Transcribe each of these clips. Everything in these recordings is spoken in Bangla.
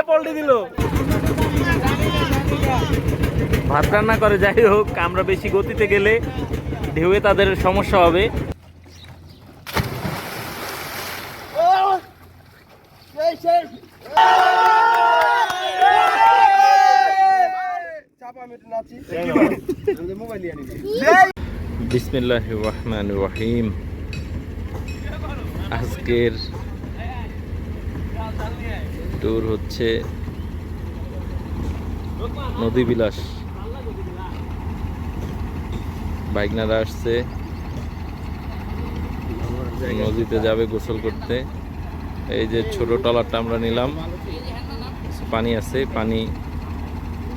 পল্টি দিল। ভাত রান্না করে, যাই হোক আমরা বেশি গতিতে গেলে ঢেউয়ে তাদের সমস্যা হবে। বিসমিল্লাহির রহমানির রহিম। আজকের ট্যুর হচ্ছে নদী বিলাস। বাইকনারা আসছে, নদীতে যাবে গোসল করতে। এই যে ছোট ট্রলারটা আমরা নিলাম, পানি আছে, পানি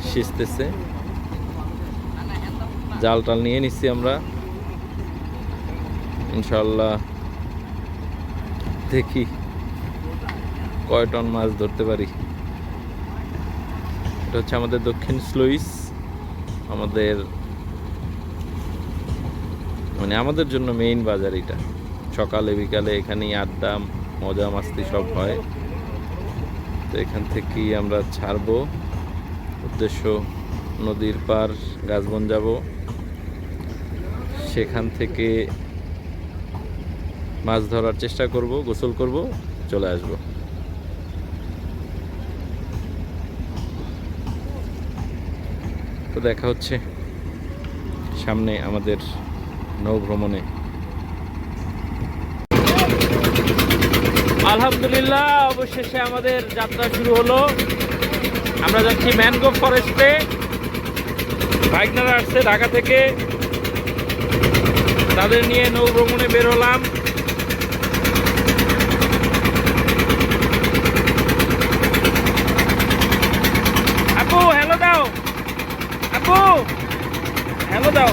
সিঁচতেছে। জাল টাল নিয়ে নিচ্ছি আমরা, ইনশাল্লাহ দেখি কয় টন মাছ ধরতে পারি। এটা হচ্ছে আমাদের দক্ষিণ স্লুইস। আমাদের জন্য মেইন বাজার এটা। সকালে বিকালে এখানেই আড্ডা, মজা মাস্তি সব হয়। তো এখান থেকেই আমরা ছাড়বো, উদ্দেশ্য নদীর পার গাছবন যাব, সেখান থেকে মাছ ধরার চেষ্টা করব, গোসল করব, চলে আসব। তো দেখা হচ্ছে সামনে আমাদের নৌ ভ্রমণে। আলহামদুলিল্লাহ, অবশেষে আমাদের যাত্রা শুরু হলো। আমরা যাচ্ছি ম্যানগ্রোভ ফরেস্টে। বাইকনারা আসছে ঢাকা থেকে, তাদের নিয়ে নৌ ভ্রমণে বের হলাম। আপু হ্যালো দাও, আপু হ্যালো দাও।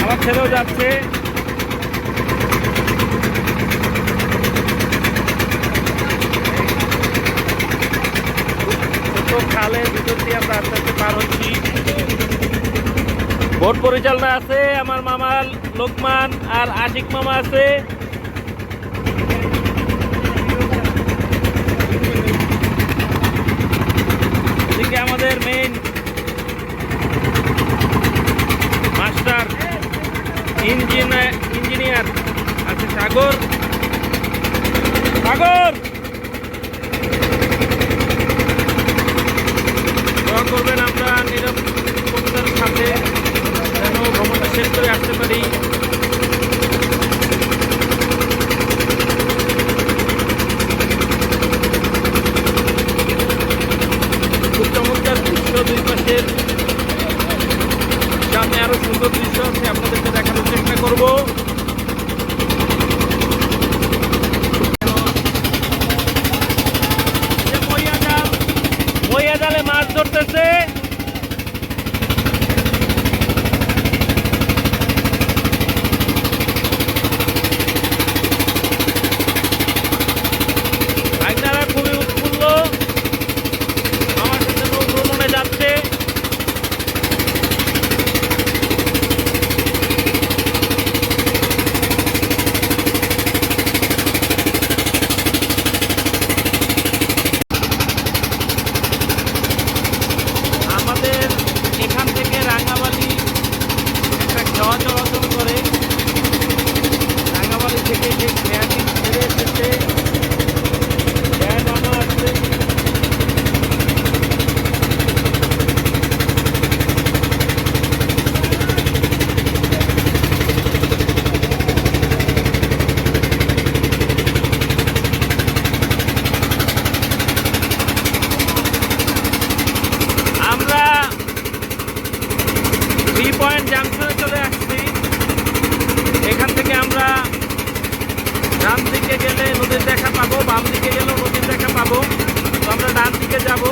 আমার ছেলেও যাচ্ছে। খালের ভিতর দিয়ে আমরা আস্তে আস্তে পার হচ্ছি। বোট পরিচালনা আছে আমার মামা লোকমান আর আশিক মামা আছে। এদিকে আমাদের মেইন মাস্টার ইঞ্জিনিয়ার আছে সাগর। করবেন আমরা নিরাপত্তার সাথে যেন ভ্রমণটা শেষ করে আসতে পারি। খুব চমৎকার দৃশ্য, দুই পাশের সামনে আরো সুন্দর দৃশ্য আছে, আপনাদেরকে দেখানোর চেষ্টা করব। মইয়া জালে মাছ ধরতেছে। বাইকনারা খুবই উৎফুল্ল, আমার সাথে নৌ ভ্রমণে যাচ্ছে। এখান থেকে রাঙ্গামালি একটা খেওয়া চলাচল করে। রাঙ্গামালি থেকে যে খেয়াটি ছেড়ে এসেছে, মামা আসছে। আমরা পয়েন্ট জাংশনে চলে আসছি। এখান থেকে আমরা ডান দিকে গেলে নদীর দেখা পাবো, বাম দিকে গেলেও নদীর দেখা পাবো। তো আমরা ডান দিকে যাব।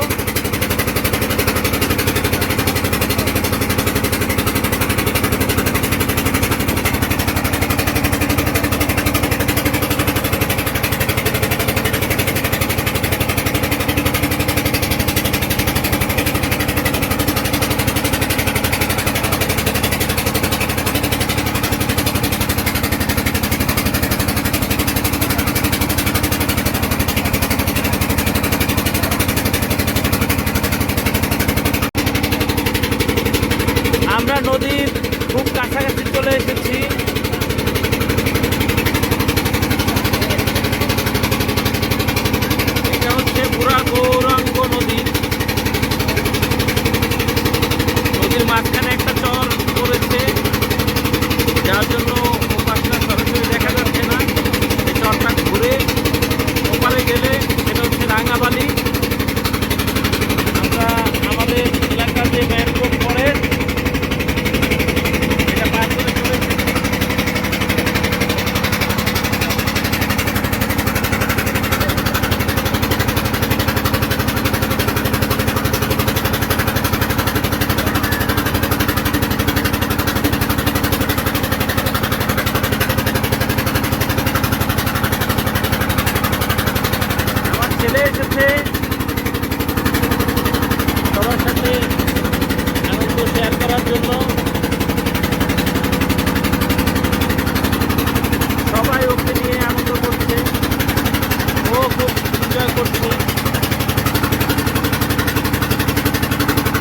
ছেলে এসেছে, সবার সাথে আনন্দ শেয়ার করার জন্য। সবাই ওকে নিয়ে আনন্দ করছে, ও খুব এনজয় করছে।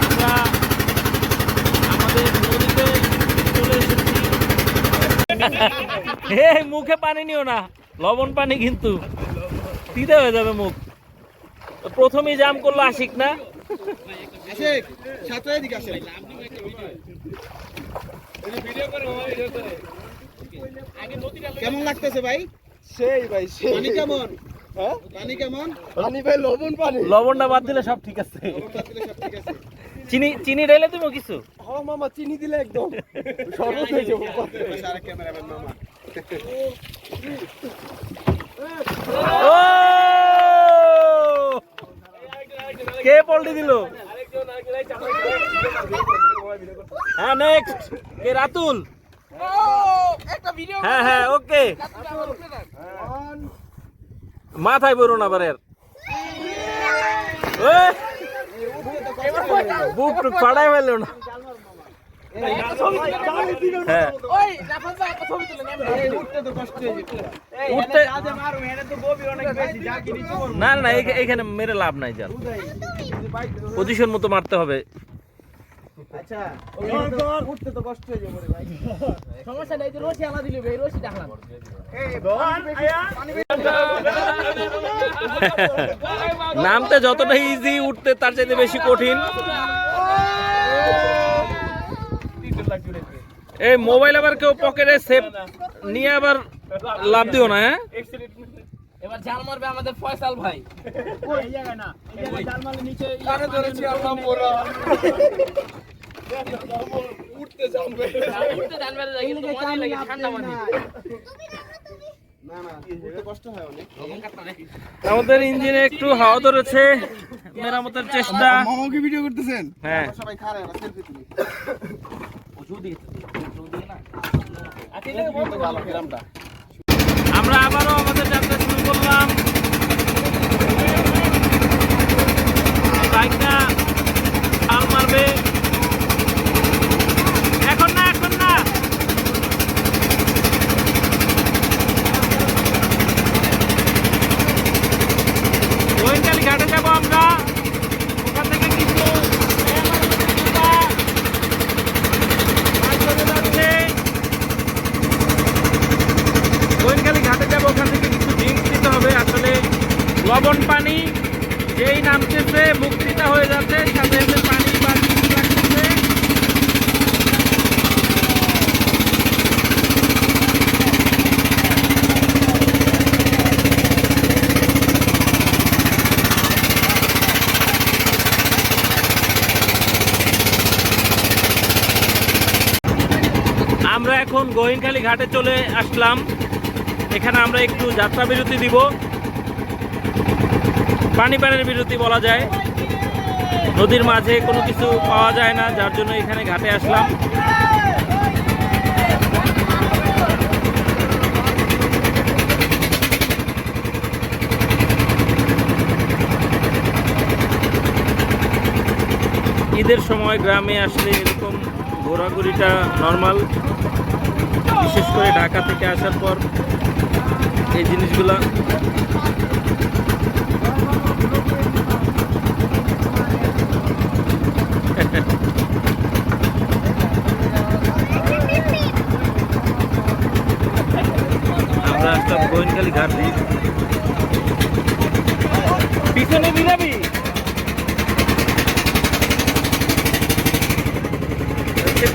আমরা আমাদের নদীতে চলে এসেছি। মুখে পানি নিও না, লবণ পানি কিন্তু তিতে হয়ে যাবে মুখ। প্রথমেই জাম করলো আশিক না, কেমন লাগতেছে ভাই? সেই ভাই, পানি কেমন? পানি কেমন? পানি ভাই লবণ পানি। লবণটা বাদ দিলে সব ঠিক আছে। চিনি চিনি ঢেলে দেবো কিছু? হ্যাঁ মামা, চিনি দিলে একদম শরবত হয়ে যাবে। সারা ক্যামেরাম্যান মামা। ও কে পল্টি দিল? হ্যাঁ নেক্সট কে? রাতুল। হ্যাঁ হ্যাঁ ওকে, মাথায় বড় না বারের বুক টুক ফাড়াই ফেললো না। হ্যাঁ না না এখানে মেরে লাভ নাই, জাল পজিশন মতো মারতে হবে। নামতে যতটা ইজি, উঠতে তার চাইতে বেশি কঠিন। এই মোবাইল আবার কেউ পকেটে সেভ নিয়ে আবার লাভ দিও না। হ্যাঁ এবার জাল মারবে আমাদের ফয়সাল ভাই। ওই জায়গা না, এই জায়গা জাল মারলে নিচে আরে ধরেছি আল্লাহ মোরা। উঠতে জানবে, উঠতে জানবে না, কিন্তু মজা লাগে ঠান্ডা পানি। না না, উঠতে কষ্ট হয় অনেক। আমাদের ইঞ্জিনে একটু হাওয়া ধরেছে, মেরামতের চেষ্টা। মামা কি ভিডিও করতেছেন? হ্যাঁ সবাই খারাপ না, সেলফি তুলি। আমরা আবারও আমাদের যাত্রা শুরু করলাম। বাইকটা হাল মারবে। এখন না, এখন না। গোয়েন্দালি ঘাটে যাবো আমরা, ওখান থেকে কিছু গোয়েন্দালি ঘাটে যাবো, ওখান থেকে কিছু ড্রিঙ্কস দিতে হবে। আসলে লবণ পানি যেই নামতেছে মুক্তিটা হয়ে যাচ্ছে, সাথে সাথে পানি বা কিছু লাগতেছে। আমরা এখন গোয়েন্দালি ঘাটে চলে আসলাম। এখানে আমরা একটু যাত্রা বিরতি দিব, পানির বিরতি বলা যায়। নদীর মাঝে কোনো কিছু পাওয়া যায় না, যার জন্য এখানে ঘাটে আসলাম। ঈদের সময় গ্রামে আসলে এরকম ঘোরাঘুরিটা নর্মাল, বিশেষ করে ঢাকা থেকে আসার পর এই জিনিসগুলা। আমরা আসলাম গোয়েন্দালি ঘাট। পিছনে বিরাবি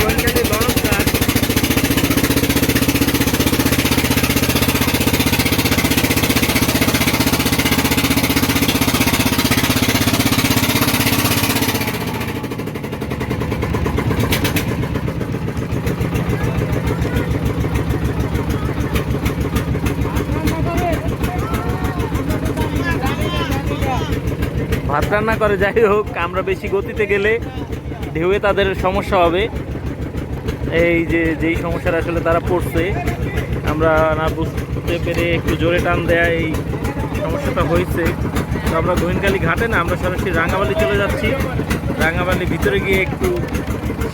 গোয়েন্দালি লঞ্চ ঘাট। ভাত রান্না করে, যাই হোক আমরা বেশি গতিতে গেলে ঢেউয়ে তাদের সমস্যা হবে। এই যে যেই সমস্যাটা আসলে তারা পড়ছে, আমরা না বুঝতে পেরে একটু জোরে টান দেয়, এই সমস্যাটা হয়েছে। তো আমরা গোয়েনকালী ঘাটে না, আমরা সরাসরি রাঙাবালি চলে যাচ্ছি। রাঙাবালি ভিতরে গিয়ে একটু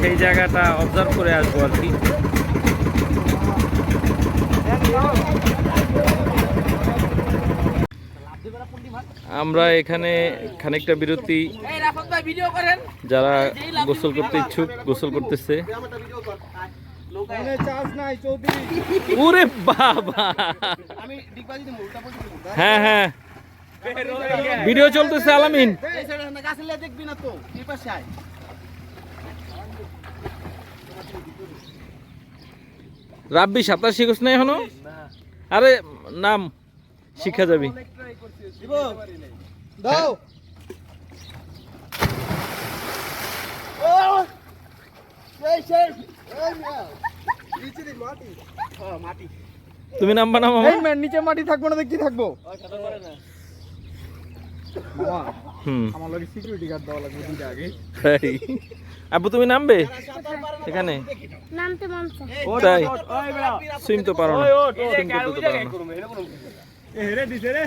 সেই জায়গাটা অবজার্ভ করে আসবো আর কি। আমরা এখানে খানিকটা বিরতি, এই রাফত ভাই ভিডিও করেন। যারা গোসল করতে ইচ্ছুক গোসল করতেছে। ফোনে চার্জ নাই চৌধুরী। ওরে বাবা, আমি ডিগবাজি দেব, উল্টা পল্টা দেব। হ্যাঁ হ্যাঁ ভিডিও চলতেছে আলামিন। এই সাইডে না গাছে লে দেখবি না তো, এই পাশে আয়। রাব্বি সাঁতার শিখছ না এখনো? আরে নাম শিখা যাবি। দিব দাও। ও সেই এই মিয়া নিচে দি মাটি। হ্যাঁ মাটি। তুমি নামবা না মামা? এই ম্যান নিচে মাটি থাকবো না, কি থাকবো? মামা আমার লগে সিকিউরিটি গার্ড দেওয়া লাগবে দুইটা আগে। এই, আব্বু তুমি নামবে এখানে? নামতে মন চায়। ও তাই, সুইম তো পারো না, সুইম করতে তো পারো না। এ হেরে দিছে রে।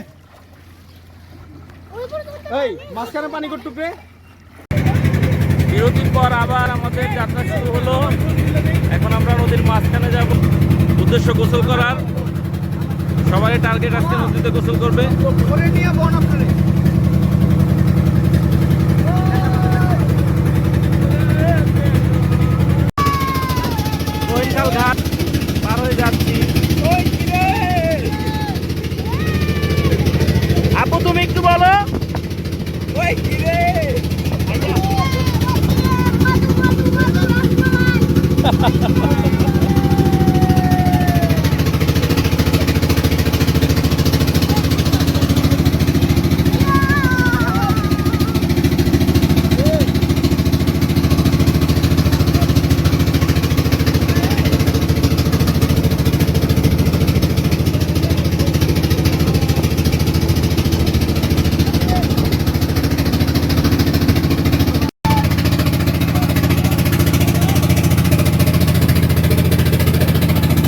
এই মাঝখানে পানি কর টুকরে। বিরতির পর আবার আমাদের যাত্রা শুরু হলো। এখন আমরা নদীর মাঝখানে যাব, উদ্দেশ্য গোসল করার। সবাই টার্গেট আজকে নদীতে গোসল করবে। করে নিয়ে বন আপনারে। বরিশাল ঘাট পার হয়ে যাচ্ছি। আপু তুমি একটু বলো। ওই কি রে?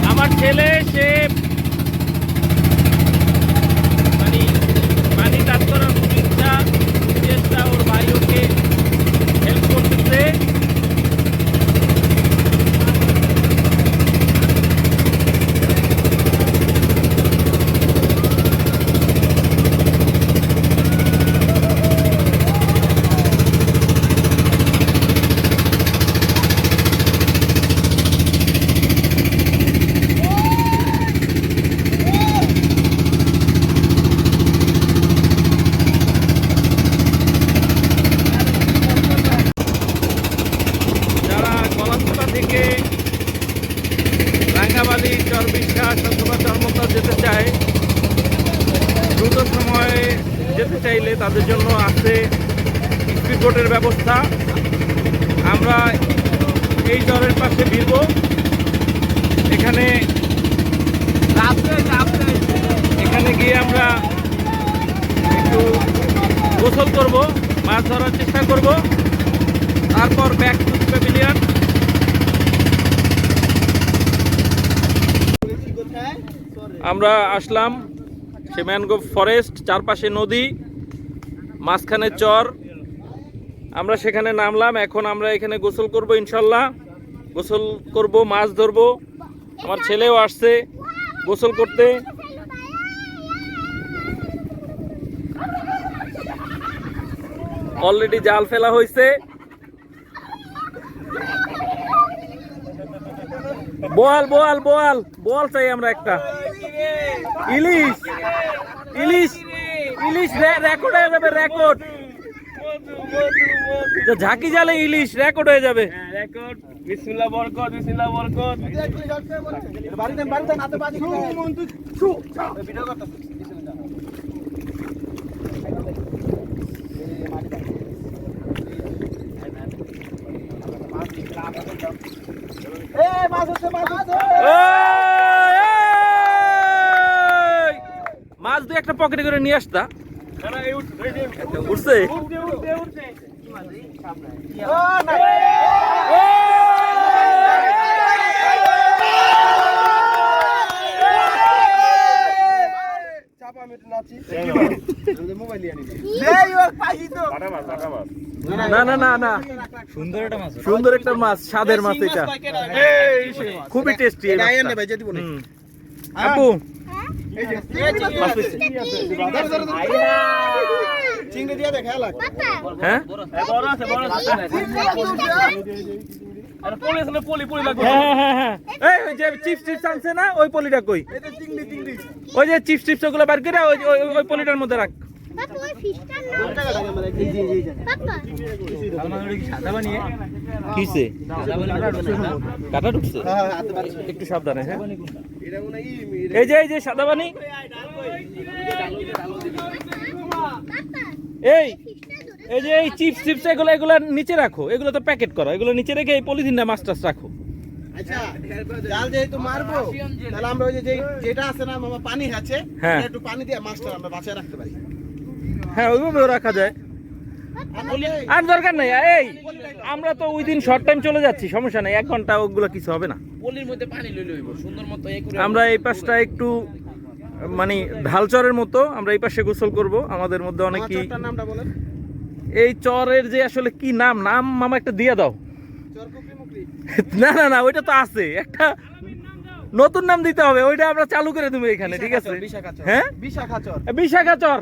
আমার ছেলে সে মানে পানি কাজ করার খুব ইচ্ছা, চেষ্টা, ওর ভাই ওকে হেল্প করতেছে। যারা গলাচিপা থেকে রাঙ্গাবালি, চরবিশ্বাস অথবা চরমোতা যেতে চায়, দ্রুত সময়ে যেতে চাইলে তাদের জন্য আছে স্পিড বোটের ব্যবস্থা। আমরা এই চরের পাশে ভিড়ব। এখানে এখানে গিয়ে আমরা একটু গোসল করব, মাছ ধরার চেষ্টা করব, তারপর ব্যাক টু প্যাভিলিয়ন। আমরা আসলাম সে ম্যানগ্রোভ ফরেস্ট, চারপাশে নদী, মাঝখানে চর। আমরা সেখানে নামলাম। এখন আমরা এখানে গোসল করব, ইনশাল্লাহ গোসল করব, মাছ ধরবো। আমার ছেলেও আসছে গোসল করতে। অলরেডি জাল ফেলা হয়েছে। বোয়াল বোয়াল বোয়াল বোয়াল চাই আমরা একটা। ইলিশ ইলিশ ইলিশ রেকর্ড হয়ে যাবে, রেকর্ড। ঝাঁকি জালে ইলিশ রেকর্ড হয়ে যাবে। রেকর্ড। বিসমিল্লাহ বরকত, বিসমিল্লাহ বরকত। বাড়ি দেন হাতে বাজি ছু ভিডিও করতেছ। এই মাছ হচ্ছে, মাছ হচ্ছে। এই! মাছ দুই একটা পকেটে করে নিয়ে আসতা। উঠছে? ও না। চাপা আমি মোবাইল নিয়ে নিলাম না না না না সুন্দর একটা মাছ স্বাদের মাছ এটা খুবই টেস্টি ভাই যদি বলে আপু চিংড়ি দিয়ে দেখা লাগে হ্যাঁ বড় আছে আরে পলি লাগবে হ্যাঁ হ্যাঁ হ্যাঁ এই ওই যে চিপস আনছে না ওই পলিটা কই এটা চিংড়ি ওই যে চিপস ওগুলো বার করে ওই পলিটার মধ্যে রাখ পাপা ওই ফিশটার নাম পাপা কিসে কাটা ঢুকছে একটু সাবধানে হ্যাঁ এই যে সাদা পানি এই যে এই চিপস এগুলো নিচে রাখো, এগুলো তো প্যাকেট করা, এগুলো নিচে রেখে এই পলিথিনটা মাছটা রাখো। আচ্ছা জাল যেহেতু মারবো তাহলে আমরা ওই যে যেটা আছে না মামা পানি আছে হ্যাঁ একটু পানি দিয়ে মাছটা আমরা বাঁচিয়ে রাখতে পারি। হ্যাঁ ওইভাবেও রাখা যায়, আর দরকার নেই। এই আমরা তো ওই দিন শর্ট টাইম চলে যাচ্ছি, সমস্যা নেই, 1 ঘন্টা ওগুলো কিছু হবে না। পলির মধ্যে পানি লই লইব সুন্দর মতো আমরা এই পাশটা একটু মানে ঢালচরের মতো আমরা এই পাশে গোসল করব। আমাদের মধ্যে অনেকেই নামটা বলেন, এই চরের যে আসলে কি নাম মামা একটা দিয়ে দাও। চর পুকুরি মুকরি না না না ওইটা তো আছে, একটা নতুন নাম দিতে হবে, ওইটা আমরা চালু করে দেবো এখানে, ঠিক আছে? হ্যাঁ বিশাখা চর, বিশাখা চর,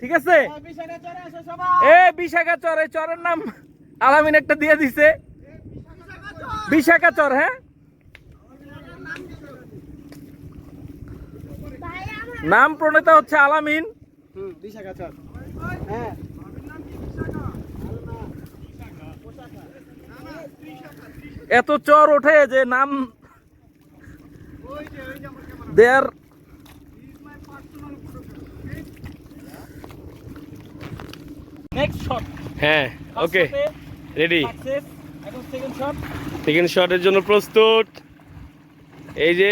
ঠিক আছে? বিশাখা চরে আসো সবাই। এ বিশাখা চর, এই চরের নাম আলামিন একটা দিয়ে দিছে, বিশাখা চর। হ্যাঁ নাম প্রণেতা হচ্ছে আলামিন। বিশাখা চর, হ্যাঁ এত চর ওঠে যে নাম দেয়ার। Next shot. হ্যাঁ ওকে রেডি, এখন সেকেন্ড শট। সেকেন্ড শটের জন্য প্রস্তুত। এই যে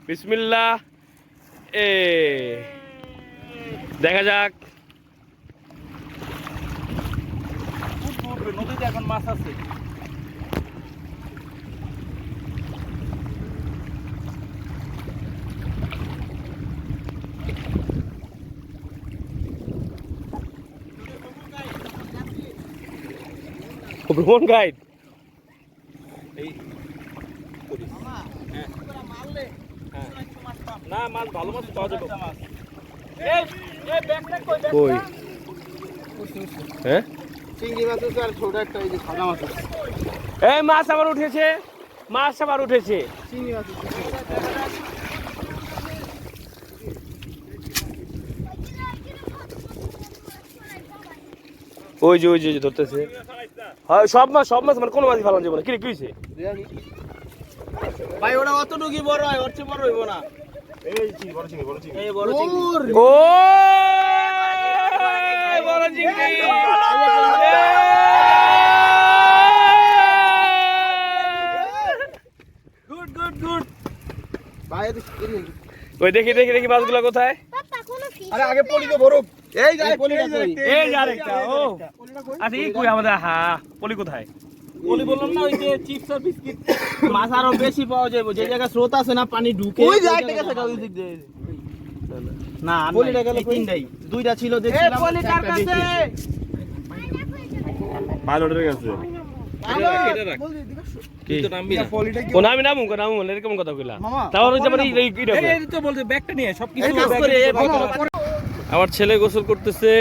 বিসমিল্লাহ, দেখা যাক। নদীতে এখন মাছ আছে। ভ্রমণ গাইড না মাছ ভালো মাছ পাওয়া যাবে। কই? হ্যাঁ চিংড়ি মাছ আছে আর ছোট একটা এই যে সাদা মাছ আছে। এই মাছ আবার উঠেছে, মাছ আবার উঠেছে। চিংড়ি মাছ আছে। ওই যে ধরতেছে। হ্যাঁ সব মাছ মানে কোনো মাছই ফেলানো যাবে না। কি রে, কি হয়েছে? ভাই ওটা অতটুকুই বড় হয়, ওর চেয়ে বড় হইব না। এই বড় চিংড়ি ও বড় চিংড়ি। Good good good. ভাই ওই দেখি মাছগুলো কোথায়? পাপা কোন ফিশ আরে আগে পলিতে ভরুক। এই যাই পলিটা কই? এই যে আরেকটা। ও আচ্ছা এই কই আমাদের? হ্যাঁ পলি কোথায়? পলি বললাম না, ওই যে চিপস আর বিস্কিট। মাছ আরো বেশি পাওয়া যাবে, যে জায়গা স্রোত আছে না পানি ঢুকে ওই যে একটা গেছে ওই দিক দিয়ে। না পলিটা গেল কই? তিনটাই। দুইটা ছিল দেখছিলাম। এই পলি কার কাছে? পাইলটের কাছে। কি তো নামবি না? কোন আমি নামু এরকম কথা কইলা। মামা, তারপর ওই যে মানে এইটা এই তো বলতে ব্যাগটা নিয়ে সবকিছু এই কাজ করে, এই ব্যাগে মামা, রাখো। আমার ছেলে গোসল করতেছে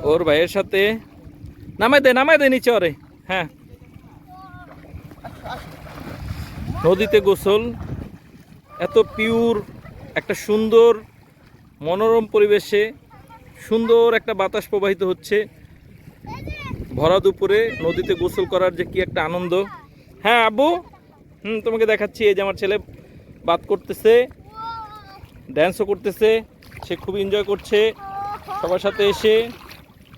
ওর ভাইয়ের সাথে। নামাই দে নিচে ওরে। হ্যাঁ নদীতে গোসল, এত পিওর একটা সুন্দর মনোরম পরিবেশে সুন্দর একটা বাতাস প্রবাহিত হচ্ছে। ভরা দুপুরে নদীতে গোসল করার যে কি একটা আনন্দ। হ্যাঁ আব্বু, তোমাকে দেখাচ্ছি। এই যে আমার ছেলে বাত করতেছে, ড্যান্সও করতেছে, সে খুব এনজয় করছে সবার সাথে এসে।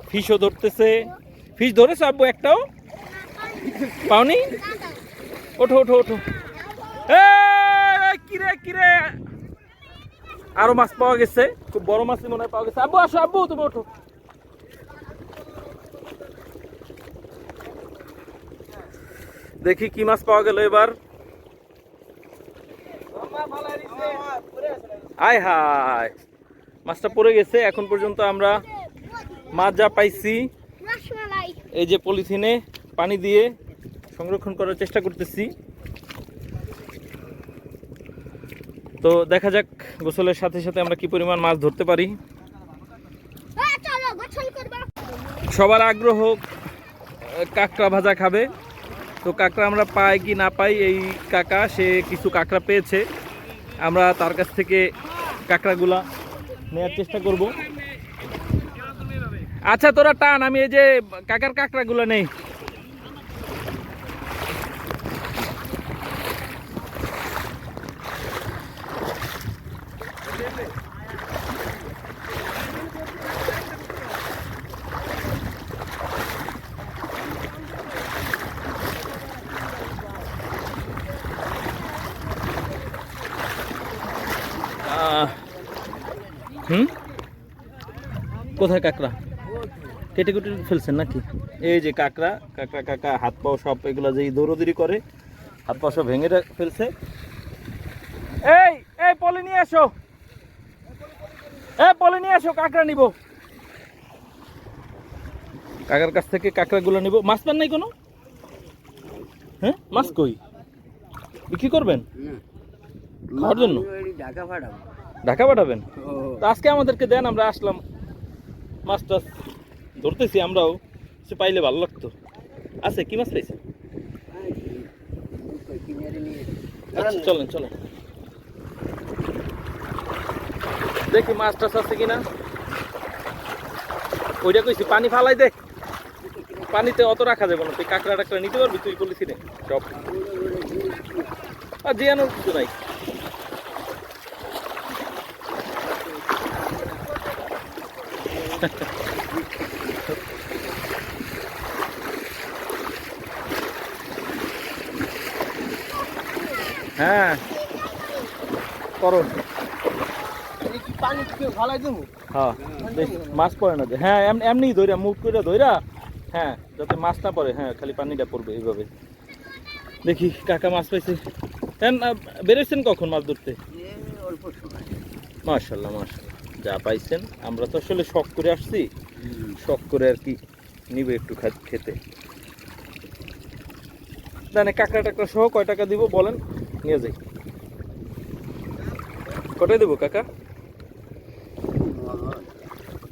ফিশও ধরতেছে। ফিশ ধরেছো আব্বু? একটাও পাওনি? ওঠো ওঠো ওঠো। কিরে আরো মাছ পাওয়া গেছে, খুব বড় মাছ মনে হয় পাওয়া গেছে। আব্বু আসো, আব্বু তুমি ওঠো। দেখি কি মাছ পাওয়া গেল এবার। আয় হায়, মাছটা পড়ে গেছে। এখন পর্যন্ত আমরা মাছ যা পাইছি রসমালাই। এই যে পলিথিনে পানি দিয়ে সংরক্ষণ করার চেষ্টা করতেছি। তো দেখা যাক গোসলের সাথে সাথে আমরা কি পরিমাণ মাছ ধরতে পারি। চলো গোসল করবো। সবার আগ্রহ কাঁকড়া ভাজা খাবে। তো কাঁকড়া আমরা পাই কি না পাই, এই কাকা সে কিছু কাঁকড়া পেয়েছে, আমরা তার কাছ থেকে কাঁকড়াগুলা নেওয়ার চেষ্টা করব। আচ্ছা তোরা টান, আমি এই যে কাকার কাঁকড়াগুলো নেই। কোথায় কাঁকড়া? কেটে কেটে ফেলছেন নাকি? এই যে কাঁকড়া, কাঁকড়া কাকা হাত পাও সব এগুলা যেই দৌড়দৌড়ি করে হাত পা সব ভেঙে ফেলছে। এই এই পলি নিয়ে আসো, পলি নিয়ে আসো, কাঁকড়া নিব। কাকার কাছ থেকে কাঁকড়াগুলো নিব। মাছ পান নাই কোনো? হ্যাঁ, মাছ কই বিক্রি করবেন? খাওয়ার জন্য ঢাকা পাঠাবেন? তো আজকে আমাদেরকে দেন, আমরা আসলাম, মাছ টাছ ধরতেছি আমরাও, সে পাইলে ভালো লাগতো। আছে কি মাছ পাইছে? আচ্ছা চলেন চলেন দেখি মাছ টাছ আছে কিনা। ওইটা কইছি পানি ফালাই দে, পানিতে অত রাখা যাবে না। তুই কাঁকড়া টাকড়া নিতে পারবি? তুই বলেছি রে সব, আর জিয়ানোর কিছু নাই। হ্যাঁ করো। হ্যাঁ মাছ পড়ে না, হ্যাঁ এমনি ধইরা মুখ করে ধইরা, হ্যাঁ যাতে মাছ না পড়ে, হ্যাঁ খালি পানিটা পড়বে এইভাবে। দেখি কাকা মাছ পাইছে। বেরোচ্ছেন কখন মাছ ধরতে? মাশাল্লাহ মাশাল্লাহ, যা পাইছেন। আমরা তো আসলে শখ করে আসছি, শখ করে আর কি নিবে একটু খেতে। জানে কাঁকড়া টাকড়া সহ কয় টাকা দিব বলেন, নিয়ে যাই। কটায় দেবো কাকা?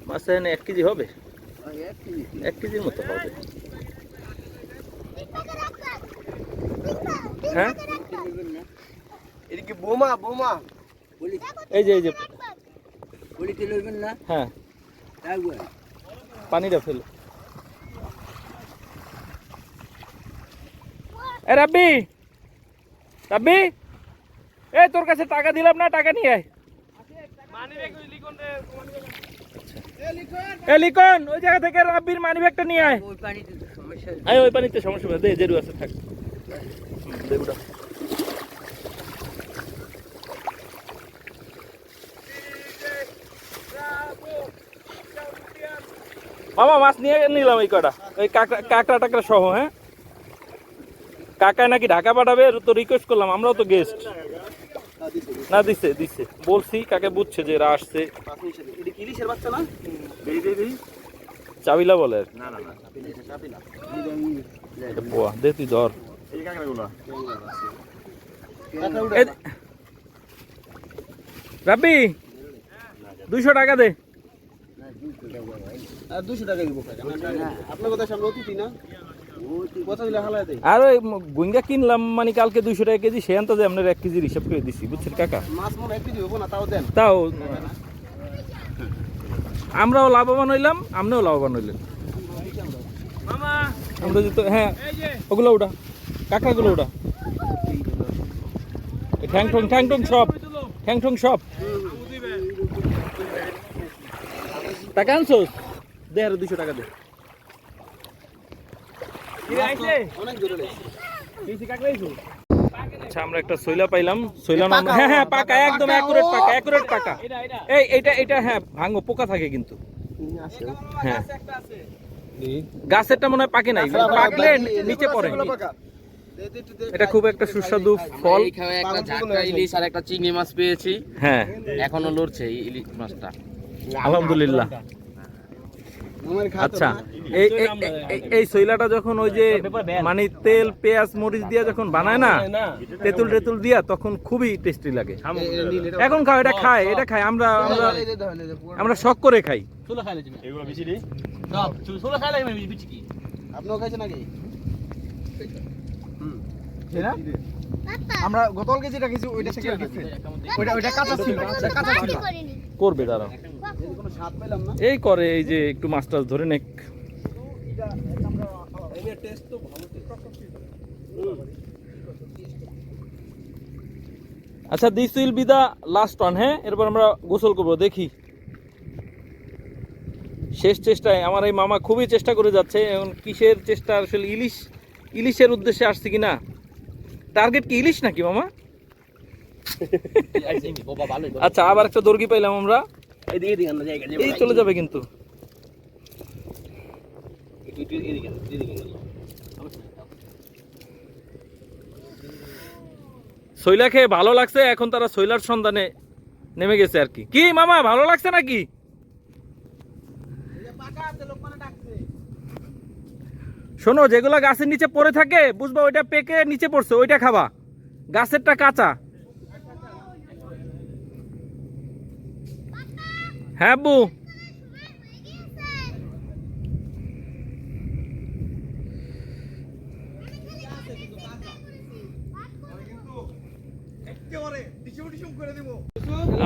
মাছ এনে 1 কেজি হবে? 1 কেজির মতো হবে। হ্যাঁ এটা কি বোমা বোমা? এই যে না হ্যাঁ পানিটা ফেলো। এ রাব্বি, রাব্বি, এই তোর কাছে টাকা দিলাম না, টাকা নিয়ে আয়। এ লিখন, ওই জায়গা থেকে রাব্বির মানি ব্যাগটা নিয়ে আয়। ওই পানিতে সমস্যা নেই, দে জেরু আছে থাক। দে ওটা। মামা মাছ নিয়ে নিলাম এই কটা, ওই কাঁকড়া টাকড়া সহ। হ্যাঁ কাকায় নাকি ঢাকা পাঠাবে, তো রিকোয়েস্ট করলাম, আমরাও তো গেস্ট। না দিছে দিছে, বলছি কাকে বুঝছে যে এরা আসছে। ইলিশের বাচ্চা না? চাবিলা বলে আর কি। না না না, চাপিলা। এটা পোয়া দে, তুই ধর। এই কাঁকড়াগুলো রাব্বি 200 টাকা দে। আর 200 টাকা দিব কাকা। আপনার কথা সামনে অতিথি না, কথা দিলে হালায় দেয়। আর ওই গুইঙ্গা কিনলাম মানে কালকে 200 টাকা কেজি, সে আনতে আমরা 1 কেজির হিসাব করে দিছি, বুঝছেন কাকা? মাছ মনে 1 কেজি হবো না, তাও দেন। তাও আমরাও লাভবান হইলাম, আপনিও লাভবান হইলেন। আমরা যেহেতু, হ্যাঁ ওগুলো ওটা কাঁকড়াগুলো ওটা, ঠ্যাং ঠং সব, ঠ্যাং ঠং সব। টাকা আনছোস? দে আর 200 টাকা দে। অনেক দূরে লেগেছে। আচ্ছা আমরা একটা সইলা পাইলাম, সইলা না? হ্যাঁ হ্যাঁ পাকা, একদম অ্যাকুরেট পাকা, অ্যাকুরেট পাকা। এটা হ্যাঁ ভাঙো, পোকা থাকে কিন্তু। হ্যাঁ গাছেরটা মনে হয় পাকে নাই, পাকলে নিচে পড়ে। এটা খুব একটা সুস্বাদু ফল। একটা ঝাঁকা ইলিশ আর একটা চিংড়ি মাছ পেয়েছি, হ্যাঁ এখনো লড়ছে এই ইলিশ মাছটা। আলহামদুলিল্লাহ। আচ্ছা এই সইলাটা যখন ওই যে মানে তেল পেঁয়াজ মরিচ দিয়ে যখন বানায় না, তেঁতুল টেতুল দিয়া, তখন খুবই টেস্টি লাগে। এখন খাও, এটা খায় আমরা আমরা আমরা শখ করে খাই। চুলা খাইলে এগুলো বেশি রে সব চুলা খাইলে বেশি কি আপনিও খাইছেন নাকি? না আমরা গতকালকে যেটা খেয়েছি ওইটা থেকে ওইটা কাঁচা ছিল, কাঁচা ছিল। করবে দাঁড়াও, কোনো স্বাদ পেলাম না। এই করে এই যে একটু মাছ টাছ ধরে নেক। আচ্ছা this will be the last one. হ্যাঁ, এরপর আমরা গোসল করবো। দেখি শেষ চেষ্টায় আমার এই মামা খুবই চেষ্টা করে যাচ্ছে। এখন কিসের চেষ্টা, আসলে ইলিশের উদ্দেশ্যে আসছে কিনা? টার্গেট কি ইলিশ নাকি মামা? আচ্ছা আবার একটা দর্গি পাইলাম আমরা, এই চলে যাবে কিন্তু। সইলা খেয়ে ভালো লাগছে, এখন তারা সইলার সন্ধানে নেমে গেছে আর কি। কি মামা ভালো লাগছে নাকি? শোনো, যেগুলা গাছের নিচে পড়ে থাকে বুঝবা ওইটা পেকে নিচে পড়ছে, ওইটা খাবা। গাছেরটা কাঁচা। হ্যাঁ বু,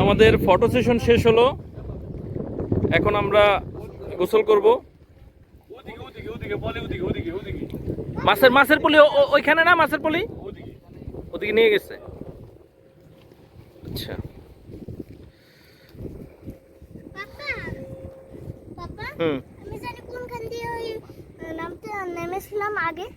আমাদের ফটো সেশন শেষ হলো, এখন আমরা গোসল করব। মাছের পলি ওইখানে না, মাছের পলি ওদিকে নিয়ে গেছে। আচ্ছা আমি জানি কোনখান দিয়ে ওই নামতে নেমেছিলাম আগে।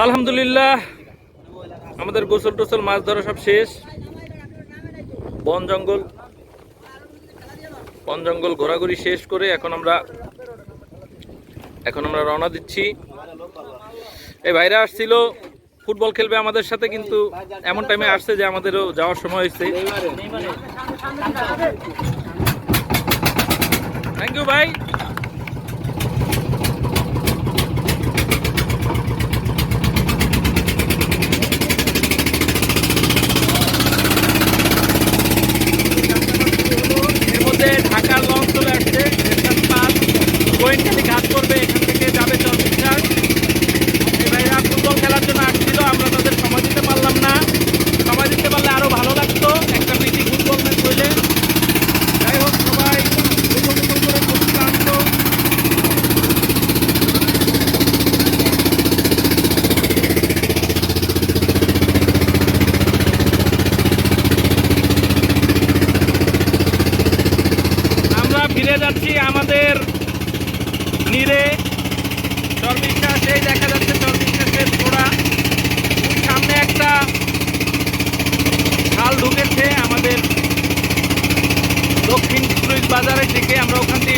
আলহামদুলিল্লাহ আমাদের গোসল টোসল মাছ ধরা সব শেষ। বন জঙ্গল ঘোরাঘুরি শেষ করে এখন আমরা রওনা দিচ্ছি। এই ভাইরা আসছিল ফুটবল খেলবে আমাদের সাথে, কিন্তু এমন টাইমে আসছে যে আমাদেরও যাওয়ার সময় হয়েছে। থ্যাংক ইউ ভাই। ঢাকার লঞ্চ চলে আসছে, গোয়েন্দালি ঘাট করবে, এখান থেকে যাবে চরবিশ্বাস। এই ভাইরা ফুটবল খেলার জন্য আসছিল, আমরা তাদের সময় দিতে পারলাম না। সময় দিতে পারলে আরো ভালো লাগতো, একটা প্রীতি ফুটবল ম্যাচ হইলে। যাই হোক, সবাই গোসল করে খুব ক্লান্ত। ফিরে যাচ্ছি আমাদের নীরে। চরবিশ্বাস এই দেখা যাচ্ছে, চরবিশ্বাসের ঘোড়া। সামনে একটা খাল ঢুকেছে আমাদের দক্ষিণ ক্রুইজ বাজারের দিকে, আমরা ওখান থেকে